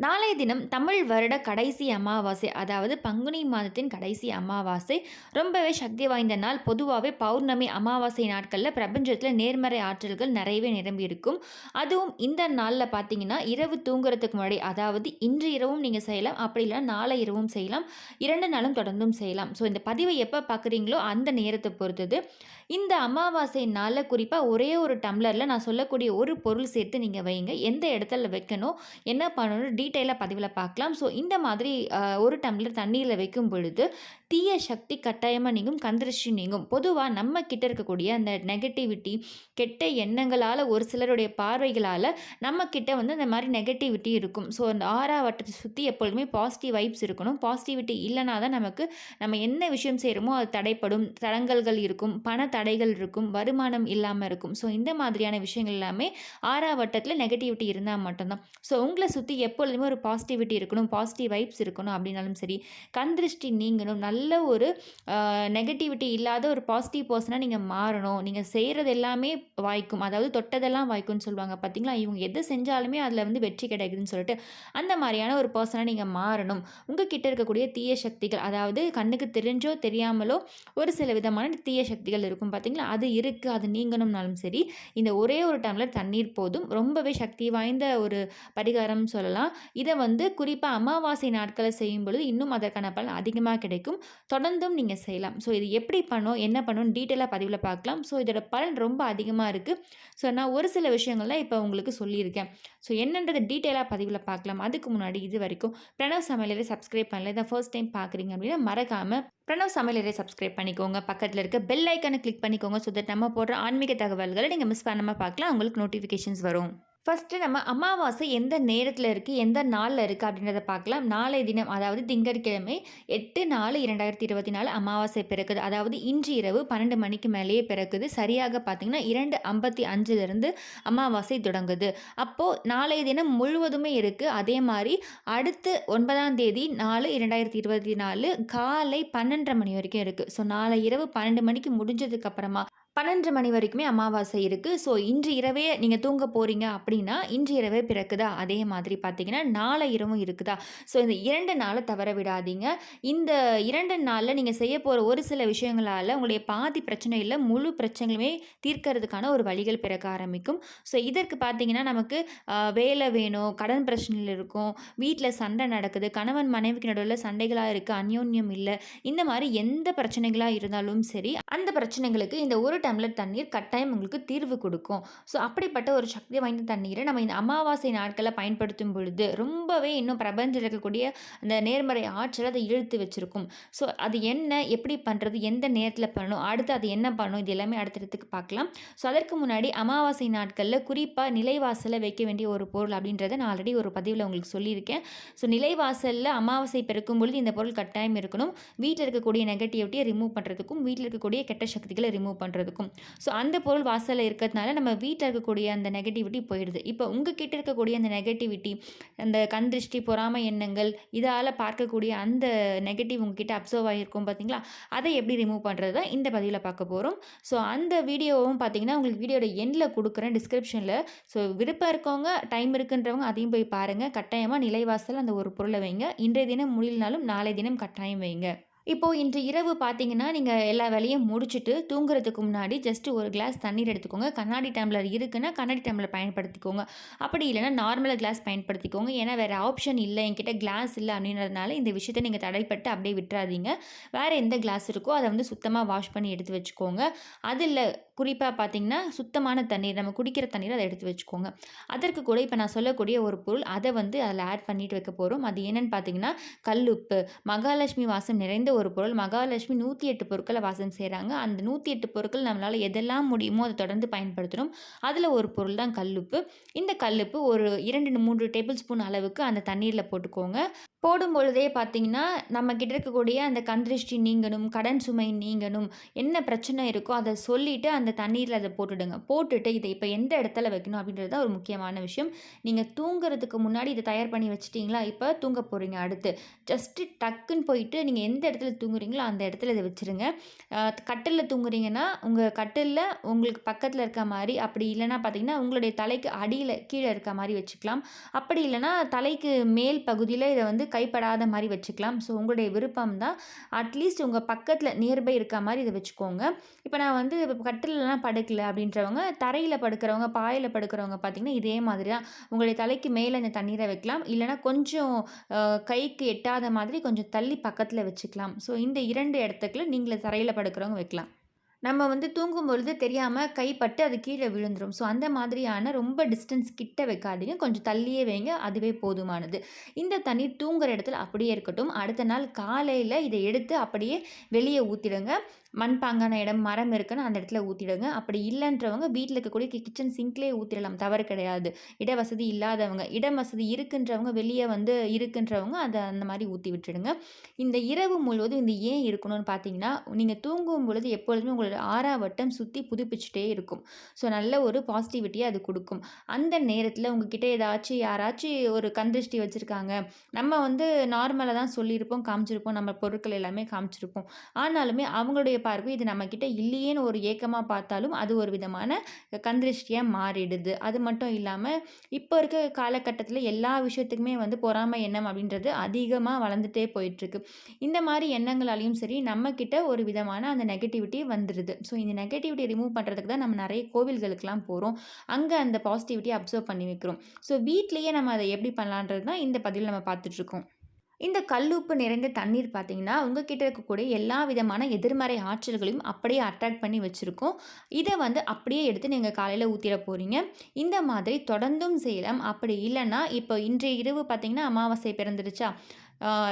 நாளைய தினம் தமிழ் வருட கடைசி அமாவாசை, அதாவது பங்குனி மாதத்தின் கடைசி அமாவாசை. ரொம்பவே சக்தி வாய்ந்த நாள். பொதுவாகவே பௌர்ணமி அமாவாசை நாட்களில் பிரபஞ்சத்தில் நேர்மறை ஆற்றல்கள் நிறையவே நிரம்பி இருக்கும். அதுவும் இந்த நாளில் பார்த்தீங்கன்னா இரவு தூங்குறதுக்கு முன்னாடி, அதாவது இன்று இரவும் நீங்கள் செய்யலாம், அப்படி இல்லைனா நாளை இரவும் செய்யலாம், 2 நாளும் தொடர்ந்தும் செய்யலாம். ஸோ இந்த பதிவை எப்போ பார்க்குறீங்களோ அந்த நேரத்தை பொறுத்தது. இந்த அமாவாசை நாளில் குறிப்பாக ஒரே ஒரு டம்ளரில் நான் சொல்லக்கூடிய ஒரு பொருள் சேர்த்து நீங்கள் வைங்க. எந்த இடத்துல வைக்கணும், என்ன பண்ணணும், டீட்டெயிலாக பதிவில் பார்க்கலாம். ஸோ இந்த மாதிரி ஒரு டம்ளர் தண்ணீரில் வைக்கும் பொழுது தீய சக்தி கட்டாயமாக நீங்கும், கந்திருஷ்டி நீங்கும். பொதுவாக நம்ம கிட்ட இருக்கக்கூடிய அந்த நெகட்டிவிட்டி, கெட்ட எண்ணங்களால், ஒரு சிலருடைய பார்வைகளால் நம்ம கிட்ட வந்து இந்த மாதிரி நெகட்டிவிட்டி இருக்கும். ஸோ அந்த வட்டத்தை சுற்றி எப்பொழுதுமே பாசிட்டிவ் வைப்ஸ் இருக்கணும். பாசிட்டிவிட்டி இல்லைனா தான் நமக்கு நம்ம என்ன விஷயம் செய்கிறோமோ அது தடைப்படும், தடங்கல்கள் இருக்கும், பண தடைகள் இருக்கும், வருமானம் இல்லாமல் இருக்கும். ஸோ இந்த மாதிரியான விஷயங்கள் எல்லாமே வட்டத்தில் நெகட்டிவிட்டி இருந்தால் மட்டும்தான். ஸோ உங்களை சுற்றி எப்பொழுதுமே ஒரு பாசிட்டிவிட்டி இருக்கணும், பாசிட்டிவ் வைப்ஸ் இருக்கணும். அப்படின்னாலும் சரி, கந்திருஷ்டி நீங்கணும், நல்ல ஒரு நெகட்டிவிட்டி இல்லாத ஒரு பாசிட்டிவ் பர்சனாக நீங்கள் மாறணும். நீங்கள் செய்கிறது எல்லாமே வாய்க்கும், அதாவது தொட்டதெல்லாம் வாய்க்கும்னு சொல்லுவாங்க பார்த்தீங்களா. இவங்க எது செஞ்சாலுமே அதில் வந்து வெற்றி கிடைக்குதுன்னு சொல்லிட்டு அந்த மாதிரியான ஒரு பர்சனாக நீங்கள் மாறணும். உங்கள் கிட்ட இருக்கக்கூடிய தீய சக்திகள், அதாவது கண்ணுக்கு தெரிஞ்சோ தெரியாமலோ ஒரு சில விதமான தீய சக்திகள் இருக்கும் பார்த்தீங்களா, அது இருக்குது, அது நீங்கணும்னாலும் சரி, இந்த ஒரே ஒரு டம்ளர் தண்ணீர் போதும். ரொம்பவே சக்தி வாய்ந்த ஒரு பரிகாரம் சொல்லலாம். இதை வந்து குறிப்பாக அமாவாசை நாட்களை செய்யும் பொழுது இன்னும் அதற்கான பலன் அதிகமாக கிடைக்கும். தொடர்ந்தும் நீங்கள் செய்யலாம். ஸோ இது எப்படி பண்ணணும், என்ன பண்ணணும், டீட்டெயிலாக பதிவில் பார்க்கலாம். ஸோ இதோட பலன் ரொம்ப அதிகமாக இருக்குது. ஸோ நான் ஒரு சில விஷயங்கள்லாம் இப்போ உங்களுக்கு சொல்லியிருக்கேன். ஸோ என்னன்றது டீட்டெயிலாக பதிவில் பார்க்கலாம். அதுக்கு முன்னாடி இது வரைக்கும் பிரணவ் சமையலறை சப்ஸ்கிரைப் பண்ணல, இதை ஃபர்ஸ்ட் டைம் பார்க்குறீங்க அப்படின்னா மறக்காமல் பிரணவ் சமையலறை சப்ஸ்கிரைப் பண்ணிக்கோங்க. பக்கத்தில் இருக்க பெல் ஐக்கனை கிளிக் பண்ணிக்கோங்க. ஸோ தட் நம்ம போடுற ஆன்மீக தகவல்களை நீங்கள் மிஸ் பண்ணாமல் பார்க்கலாம், உங்களுக்கு நோட்டிஃபிகேஷன்ஸ் வரும். ஃபஸ்ட்டு நம்ம அமாவாசை எந்த நேரத்தில் இருக்குது, எந்த நாளில் இருக்குது அப்படின்றத பார்க்கலாம். நாளைய தினம், அதாவது திங்கட்கிழமை 8/4/2024 அமாவாசை பிறக்குது. அதாவது இன்று இரவு 12 மணிக்கு மேலேயே பிறக்குது. சரியாக பார்த்தீங்கன்னா 2:55 அமாவாசை தொடங்குது. அப்போது நாளைய தினம் முழுவதுமே இருக்குது. அதே மாதிரி அடுத்து 9ஆம் தேதி 4/2024 காலை 12:30 மணி வரைக்கும் இருக்குது. ஸோ நாளை இரவு 12 மணிக்கு முடிஞ்சதுக்கப்புறமா 12 மணி வரைக்குமே அமாவாசை இருக்குது. ஸோ இன்று இரவே நீங்கள் தூங்க போகிறீங்க அப்படின்னா இன்று இரவே பிறக்குதா, அதே மாதிரி பார்த்தீங்கன்னா நாளை இரவும் இருக்குதா. ஸோ இந்த 2 நாளை தவற விடாதீங்க. இந்த 2 நாளில் நீங்கள் செய்ய போகிற ஒரு சில விஷயங்களால் உங்களுடைய பாதி பிரச்சனை இல்லை, முழு பிரச்சனைகளுமே தீர்க்கறதுக்கான ஒரு வழிகள் பிறக்க ஆரம்பிக்கும். ஸோ இதற்கு பார்த்தீங்கன்னா நமக்கு வேலை வேணும், கடன் பிரச்சனைகள் இருக்கும், வீட்டில் சண்டை நடக்குது, கணவன் மனைவிக்கு நடுவில் சண்டைகளாக இருக்குது, அந்யோன்யம் இல்லை, இந்த மாதிரி எந்த பிரச்சனைகளாக இருந்தாலும் சரி, அந்த பிரச்சனைகளுக்கு இந்த ஒரு டம்ளர் தண்ணீர் கட்டாயம் உங்களுக்கு தீர்வு கொடுக்கும். ஸோ அப்படிப்பட்ட ஒரு சக்தி வாய்ந்த தண்ணீரை நம்ம இந்த அமாவாசை நாட்களில் பயன்படுத்தும் பொழுது ரொம்பவே இன்னும் பிரபஞ்சத்தில் இருக்கக்கூடிய அந்த நேர்மறை ஆற்றலை அதை இழுத்து வச்சுருக்கும். ஸோ அது என்ன, எப்படி பண்ணுறது, எந்த நேரத்தில் பண்ணணும், அடுத்து அது என்ன பண்ணணும், இது எல்லாமே அடுத்தடுத்துக்கு பார்க்கலாம். ஸோ அதற்கு முன்னாடி அமாவாசை நாட்களில் குறிப்பாக நிலைவாசலில் வைக்க வேண்டிய ஒரு பொருள் அப்படின்றத நான் ஆல்ரெடி ஒரு பதிவில் உங்களுக்கு சொல்லியிருக்கேன். ஸோ நிலைவாசலில் அமாவாசை பிறக்கும் பொழுது இந்த பொருள் கட்டாயம் இருக்கணும். வீட்டில் இருக்கக்கூடிய நெகட்டிவிட்டியை ரிமூவ் பண்ணுறதுக்கும், வீட்டில் இருக்கக்கூடிய கெட்ட சக்திகளை ரிமூவ் பண்ணுறதுக்கும். ஸோ அந்த பொருள் வாசலில் இருக்கிறதுனால நம்ம வீட்டில் இருக்கக்கூடிய அந்த நெகட்டிவிட்டி போயிடுது. இப்போ உங்ககிட்ட இருக்கக்கூடிய அந்த நெகட்டிவிட்டி, அந்த கண்திருஷ்டி, பொறாமை எண்ணங்கள், இதால் பார்க்கக்கூடிய அந்த நெகட்டிவ் உங்ககிட்ட அப்சர்வ் ஆகிருக்கும் பார்த்தீங்களா, அதை எப்படி ரிமூவ் பண்ணுறது தான் இந்த பதிவில் பார்க்க போகிறோம். ஸோ அந்த வீடியோவும் பார்த்தீங்கன்னா உங்களுக்கு வீடியோட எண்டில் கொடுக்குறேன் டிஸ்கிரிப்ஷனில். ஸோ விருப்பம் இருக்கவங்க, டைம் இருக்குன்றவங்க அதையும் போய் பாருங்கள். கட்டாயமாக நிலைவாசல் அந்த ஒரு பொருளை வைங்க. இன்றைய தினம் முடியலனாலும் நாளை தினம் கட்டாயம் வைங்க. இப்போது இன்று இரவு பார்த்தீங்கன்னா நீங்கள் எல்லா வேலையும் முடிச்சுட்டு தூங்குறதுக்கு முன்னாடி ஜஸ்ட்டு ஒரு கிளாஸ் தண்ணீர் எடுத்துக்கோங்க. கண்ணாடி டம்ளர் இருக்குன்னா கண்ணாடி டம்ளர் பயன்படுத்திக்கோங்க. அப்படி இல்லைன்னா நார்மல் கிளாஸ் பயன்படுத்திக்கோங்க. ஏன்னா வேறு ஆப்ஷன் இல்லை, என்கிட்ட கிளாஸ் இல்லை அப்படின்றதுனால இந்த விஷயத்தை நீங்கள் தடைப்பட்டு அப்படியே விட்டுறாதீங்க. வேறு எந்த கிளாஸ் இருக்கோ அதை வந்து சுத்தமாக வாஷ் பண்ணி எடுத்து வச்சுக்கோங்க. அதில் குறிப்பாக பார்த்தீங்கன்னா சுத்தமான தண்ணீர், நம்ம குடிக்கிற தண்ணீர் அதை எடுத்து வச்சுக்கோங்க. அதற்கு கூட இப்போ நான் சொல்லக்கூடிய ஒரு பொருள், அதை வந்து அதில் ஆட் பண்ணிட்டு வைக்க போகிறோம். அது என்னென்னு பார்த்தீங்கன்னா கல்லுப்பு. மகாலட்சுமி வாசம் நிறைந்த ஒரு பொருள். மகாலட்சுமி 108 பொருட்களை வாசம் செய்கிறாங்க. அந்த 108 பொருட்கள் நம்மளால் எதெல்லாம் முடியுமோ அதை தொடர்ந்து பயன்படுத்தணும். அதில் ஒரு பொருள் தான் கல்லுப்பு. இந்த கல்லுப்பு ஒரு 2-3 டேபிள் ஸ்பூன் அளவுக்கு அந்த தண்ணீரில் போட்டுக்கோங்க. போடும் பொழுதே பார்த்தீங்கன்னா நம்மக்கிட்ட இருக்கக்கூடிய அந்த கண் திருஷ்டி நீங்கணும், கடன் சுமை நீங்கணும், என்ன பிரச்சனை இருக்கோ அதை சொல்லிவிட்டு அந்த அந்த தண்ணீரில் அதை போட்டுடுங்க. போட்டுட்டு இதை இப்போ எந்த இடத்துல வைக்கணும் அப்படின்றது தான் ஒரு முக்கியமான விஷயம். நீங்கள் தூங்குறதுக்கு முன்னாடி இதை தயார் பண்ணி வச்சுட்டிங்களா, இப்போ தூங்க போகிறீங்க. அடுத்து ஜஸ்ட்டு டக்குன்னு போயிட்டு நீங்கள் எந்த இடத்துல தூங்குறீங்களோ அந்த இடத்துல இதை வச்சுருங்க. கட்டிலில் தூங்குறீங்கன்னா உங்கள் கட்டிலில் உங்களுக்கு பக்கத்தில் இருக்க மாதிரி, அப்படி இல்லைன்னா பார்த்தீங்கன்னா உங்களுடைய தலைக்கு அடியில் கீழே இருக்க மாதிரி வச்சுக்கலாம். அப்படி இல்லைன்னா தலைக்கு மேல் பகுதியில் இதை வந்து கைப்படாத மாதிரி வச்சுக்கலாம். ஸோ உங்களுடைய விருப்பம் தான். அட்லீஸ்ட் உங்கள் பக்கத்தில் நியர்பை இருக்க மாதிரி இதை வச்சுக்கோங்க. இப்போ நான் வந்து கட்டிலெலாம் படுக்கல அப்படின்றவங்க, தரையில் படுக்கிறவங்க, பாயில் படுக்கிறவங்க பார்த்தீங்கன்னா இதே மாதிரி தான் உங்களுடைய தலைக்கு மேலே இந்த தண்ணீரை வைக்கலாம். இல்லைனா கொஞ்சம் கைக்கு எட்டாத மாதிரி கொஞ்சம் தள்ளி பக்கத்தில் வச்சுக்கலாம். ஸோ இந்த 2 இடத்துக்குள்ள நீங்களே தரையில் படுக்கிறவங்க வைக்கலாம். நம்ம வந்து தூங்கும்பொழுது தெரியாமல் கைப்பட்டு அது கீழே விழுந்துரும். ஸோ அந்த மாதிரியான ரொம்ப டிஸ்டன்ஸ் கிட்ட வைக்காதீங்க. கொஞ்சம் தள்ளியே வைங்க. அதுவே போதுமானது. இந்த தண்ணீர் தூங்குற இடத்துல அப்படியே இருக்கட்டும். அடுத்த நாள் காலையில் இதை எடுத்து அப்படியே வெளியே ஊற்றிடுங்க. மண்பாங்கான இடம், மரம் இருக்குன்னா அந்த இடத்துல ஊற்றிடுங்க. அப்படி இல்லைன்றவங்க வீட்டில் இருக்கக்கூடிய கிச்சன் சிங்க்லேயே ஊற்றிடலாம். தவறு கிடையாது. இட வசதி இல்லாதவங்க, இடம் வசதி இருக்குன்றவங்க, வெளியே வந்து இருக்குன்றவங்க அதை அந்த மாதிரி ஊற்றி விட்டுடுங்க. இந்த இரவு முழுவதும் இந்த ஏன் இருக்கணும்னு பார்த்தீங்கன்னா, நீங்கள் தூங்கும் பொழுது எப்பொழுதுமே உங்களோட 6ஆம் வட்டம் சுற்றி புதுப்பிச்சுட்டே இருக்கும். ஸோ நல்ல ஒரு பாசிட்டிவிட்டியை அது கொடுக்கும். அந்த நேரத்தில் உங்ககிட்ட யாராச்சும் ஒரு கந்திருஷ்டி வச்சுருக்காங்க. நம்ம வந்து நார்மலாக தான் சொல்லியிருப்போம், காமிச்சிருப்போம், நம்ம பொருட்கள் எல்லாமே காமிச்சிருப்போம். ஆனாலுமே அவங்களுடைய பார்வை இது நம்மக்கிட்ட இல்லையேன்னு ஒரு ஏக்கமாக பார்த்தாலும் அது ஒரு விதமான கந்திருஷ்டியாக மாறிடுது. அது மட்டும் இல்லாமல் இப்போ இருக்க காலகட்டத்தில் எல்லா விஷயத்துக்குமே வந்து பொறாமை எண்ணம் அப்படின்றது அதிகமாக வளர்ந்துட்டே போயிட்டுருக்கு. இந்த மாதிரி எண்ணங்களாலையும் சரி நம்மக்கிட்ட ஒரு விதமான அந்த நெகட்டிவிட்டி வந்துடுது. ஸோ இந்த நெகட்டிவிட்டி ரிமூவ் பண்ணுறதுக்கு தான் நம்ம நிறைய கோவில்களுக்கெல்லாம் போகிறோம். அங்கே அந்த பாசிட்டிவிட்டி அப்சர்வ் பண்ணி வைக்கிறோம். ஸோ வீட்லேயே நம்ம அதை எப்படி பண்ணலான்றது தான் இந்த பதிவில் நம்ம பார்த்துட்ருக்கோம். இந்த கல்லுப்பு நிறைந்த தண்ணீர் பார்த்தீங்கன்னா, உங்ககிட்ட இருக்கக்கூடிய எல்லா விதமான எதிர்மறை ஆற்றல்களையும் அப்படியே அட்ராக்ட் பண்ணி வச்சுருக்கும். இதை வந்து அப்படியே எடுத்து நீங்கள் காலையில் ஊற்றிட போகிறீங்க. இந்த மாதிரி தொடர்ந்தும் செய்யலாம். அப்படி இல்லைன்னா, இப்போ இன்றைய இரவு பார்த்தீங்கன்னா அமாவாசை பிறந்துருச்சா,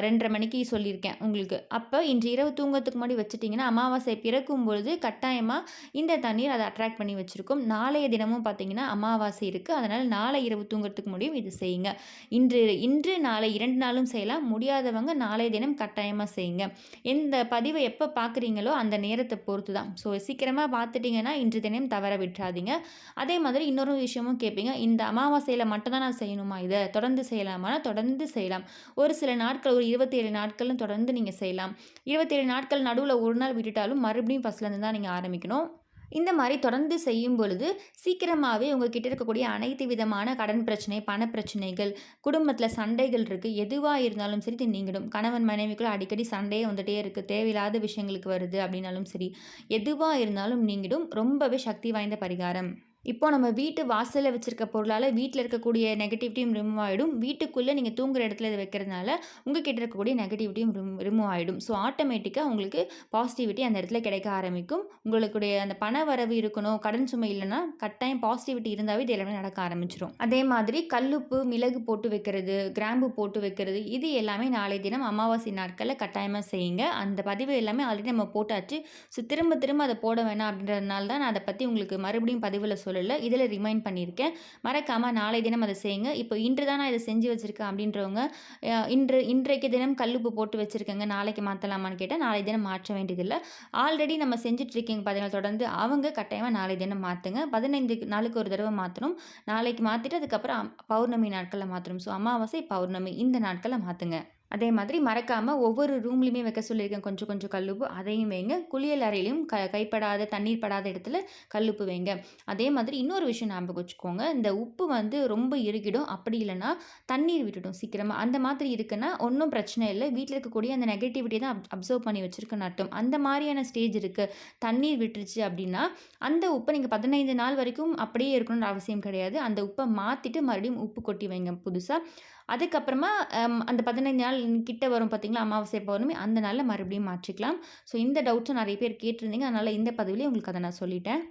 2:30 மணிக்கு சொல்லியிருக்கேன் உங்களுக்கு. அப்போ இன்று இரவு தூங்கத்துக்கு முன்னாடி வச்சுட்டிங்கன்னா, அமாவாசை பிறக்கும் பொழுது கட்டாயமாக இந்த தண்ணீர் அதை அட்ராக்ட் பண்ணி வச்சுருக்கும். நாளைய தினமும் பார்த்தீங்கன்னா அமாவாசை இருக்குது. அதனால் நாளை இரவு தூங்குறதுக்கு முடியும் இது செய்யுங்க. இன்று நாளை 2 நாளும் செய்யலாம். முடியாதவங்க நாளைய தினம் கட்டாயமாக செய்யுங்க. எந்த பதிவை எப்போ பார்க்குறீங்களோ அந்த நேரத்தை பொறுத்து தான். ஸோ சீக்கிரமாக பார்த்துட்டிங்கன்னா இன்று தினம் தவற விட்டுறாதீங்க. அதே மாதிரி இன்னொரு விஷயமும் கேட்பீங்க, இந்த அமாவாசையில் மட்டும்தான் நான் செய்யணுமா, இதை தொடர்ந்து செய்யலாமான்னா தொடர்ந்து செய்யலாம். ஒரு சில நாட்கள், ஒரு 27 நாட்களும் தொடர்ந்து நீங்கள் செய்யலாம். 27 நாட்கள் நடுவில் ஒரு நாள் விட்டுட்டாலும் மறுபடியும் ஃபஸ்ட்லேருந்து தான் நீங்கள் ஆரம்பிக்கணும். இந்த மாதிரி தொடர்ந்து செய்யும் பொழுது சீக்கிரமாகவே உங்ககிட்ட இருக்கக்கூடிய அனைத்து விதமான கடன் பிரச்சனை, பண பிரச்சனைகள், குடும்பத்தில் சண்டைகள் இருக்குது, எதுவாக இருந்தாலும் சரி இது நீங்கிடும். கணவன் மனைவிக்குள்ள அடிக்கடி சண்டையே வந்துகிட்டே இருக்குது, தேவையில்லாத விஷயங்களுக்கு வருது அப்படின்னாலும் சரி, எதுவாக இருந்தாலும் நீங்கிடும். ரொம்பவே சக்தி வாய்ந்த பரிகாரம். இப்போ நம்ம வீட்டு வாசலில் வச்சுருக்க பொருளால் வீட்டில் இருக்கக்கூடிய நெகட்டிவிட்டியும் ரிமூவ் ஆகிடும். வீட்டுக்குள்ளே நீங்கள் தூங்குற இடத்துல இதை வைக்கிறதுனால உங்ககிட்ட இருக்கக்கூடிய நெகட்டிவிட்டியும் ரிமூவ் ஆகிடும். ஸோ ஆட்டோமேட்டிக்காக உங்களுக்கு பாசிட்டிவிட்டி அந்த இடத்துல கிடைக்க ஆரம்பிக்கும். உங்களுடைய அந்த பண வரவு இருக்கணும், கடன் சுமை இல்லைன்னா கட்டாயம் பாசிட்டிவிட்டி இருந்தாவே இது எல்லாமே நடக்க ஆரம்பிச்சிடும். அதே மாதிரி கல்லுப்பு, மிளகு போட்டு வைக்கிறது, கிராம்பு போட்டு வைக்கிறது, இது எல்லாமே நாளை தினம் அமாவாசை நாட்களில் கட்டாயமாக செய்யுங்க. அந்த பதிவு எல்லாமே ஆல்ரெடி நம்ம போட்டாச்சு. ஸோ திரும்ப திரும்ப அதை போட வேணாம் அப்படின்றதுனால தான் நான் அதை பற்றி உங்களுக்கு மறுபடியும் பதிவில் இதில் ரிமைண்ட் பண்ணியிருக்கேன். மறக்காமல் நாளை தினம் அதை செய்யுங்க. இப்போ இன்று தான் நான் இதை செஞ்சு வச்சுருக்கேன் அப்படின்றவங்க, இன்றைக்கு தினம் கல்லுப்பு போட்டு வச்சுருக்கேங்க, நாளைக்கு மாற்றலாமான்னு கேட்டால் நாளை தினம் மாற்ற வேண்டியதில்லை. ஆல்ரெடி நம்ம செஞ்சுட்ருக்கீங்க பார்த்தீங்கன்னா தொடர்ந்து, அவங்க கட்டாயமாக நாளை தினம் மாற்றுங்க. 15 நாளுக்கு ஒரு தடவை மாற்றணும். நாளைக்கு மாற்றிட்டு அதுக்கப்புறம் பௌர்ணமி நாட்களில் மாற்றணும். ஸோ அமாவாசை, பௌர்ணமி இந்த நாட்களில் மாற்றுங்க. அதே மாதிரி மறக்காமல் ஒவ்வொரு ரூம்லேயுமே வைக்க சொல்லியிருக்கேன் கொஞ்சம் கொஞ்சம் கல்லுப்பு, அதையும் வைங்க. குளியல் அறையிலையும் கைப்படாத, தண்ணீர் படாத இடத்துல கல்லுப்பு வைங்க. அதே மாதிரி இன்னொரு விஷயம் ஞாபகம் வச்சுக்கோங்க, இந்த உப்பு வந்து ரொம்ப இறுகிடும், அப்படி இல்லைன்னா தண்ணீர் விட்டுடும் சீக்கிரமாக. அந்த மாதிரி இருக்குன்னா ஒன்றும் பிரச்சனை இல்லை. வீட்டில் இருக்கக்கூடிய அந்த நெகட்டிவிட்டி தான் அப்சர்வ் பண்ணி வச்சுருக்குன்னு அர்த்தம். அந்த மாதிரியான ஸ்டேஜ் இருக்குது, தண்ணீர் விட்டுருச்சு அப்படின்னா அந்த உப்பை நீங்கள் 15 நாள் வரைக்கும் அப்படியே இருக்கணுன்ற அவசியம் கிடையாது. அந்த உப்பை மாற்றிட்டு மறுபடியும் உப்பு கொட்டி வைங்க புதுசாக. அதுக்கப்புறமா அந்த 15 நாள் கிட்ட வரும் பார்த்தீங்களா, அமாவாசை பௌர்ணமி, அந்த நாளில் மறுபடியும் மாற்றிக்கலாம். ஸோ இந்த டவுட்ஸும் நிறைய பேர் கேட்டிருந்தீங்க. அதனால் இந்த பதிவுலேயே உங்களுக்கு அதை நான் சொல்லிட்டேன்.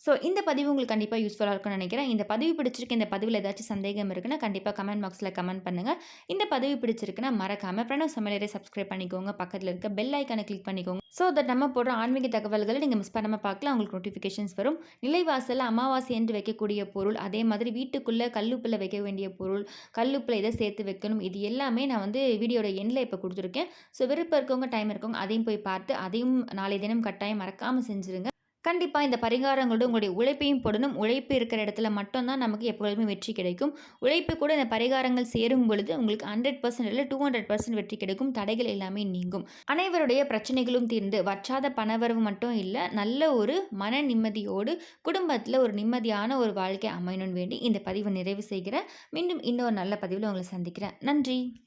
ஸோ இந்த பதிவு உங்களுக்கு கண்டிப்பாக யூஸ்ஃபுல்லாக இருக்கும்னு நினைக்கிறேன். இந்த பதிவு பிடிச்சிருக்கு, இந்த பதிவில் ஏதாச்சும் சந்தேகம் இருக்குன்னா கண்டிப்பாக கமெண்ட் பாக்ஸில் கமெண்ட் பண்ணுங்கள். இந்த பதிவு பிடிச்சிருக்குன்னா மறக்காமல் பிரணவ் சமையலறை சப்ஸ்கிரைப் பண்ணிக்கோங்க. பக்கத்தில் இருக்க பெல் ஐக்கானை கிளிக் பண்ணிக்கோங்க. ஸோ தட் நம்ம போடுற ஆன்மீக தகவல்களை நீங்கள் மிஸ் பண்ணாமல் பார்க்கலாம். உங்களுக்கு நோட்டிஃபிகேஷன்ஸ் வரும். நிலைவாசலில் அமாவாசை என்று வைக்கக்கூடிய பொருள், அதே மாதிரி வீட்டுக்குள்ளே கல்லுப்பில் வைக்க வேண்டிய பொருள், கல்லுப்பில் இதை சேர்த்து வைக்கணும், இது எல்லாமே நான் வந்து வீடியோட எண்டில் இப்போ கொடுத்துருக்கேன். ஸோ விருப்பம் இருக்கவங்க, டைம் இருக்கவங்க அதையும் போய் பார்த்து அதையும் நாளை தினம் கட்டாயம் மறக்காமல் செஞ்சுருங்க. கண்டிப்பா இந்த பரிகாரங்களோட உங்களுடைய உழைப்பையும் போடணும். உழைப்பு இருக்கிற இடத்துல மட்டும் தான் நமக்கு எப்பொழுதுமே வெற்றி கிடைக்கும். உழைப்பு கூட இந்த பரிகாரங்கள் சேரும் பொழுது உங்களுக்கு 100% இல்ல 200% வெற்றி கிடைக்கும். தடைகள் எல்லாமே நீங்கும். அனைவருடைய பிரச்சனைகளும் தீர்ந்து வற்றாத பணவரவு மட்டும் இல்ல, நல்ல ஒரு மன நிம்மதியோடு குடும்பத்தில ஒரு நிம்மதியான ஒரு வாழ்க்கை அமையணும்னு வேண்டி இந்த பதிவை நிறைவு செய்கிறேன். மீண்டும் இன்னொரு நல்ல பதிவில உங்கள சந்திக்கிறேன். நன்றி.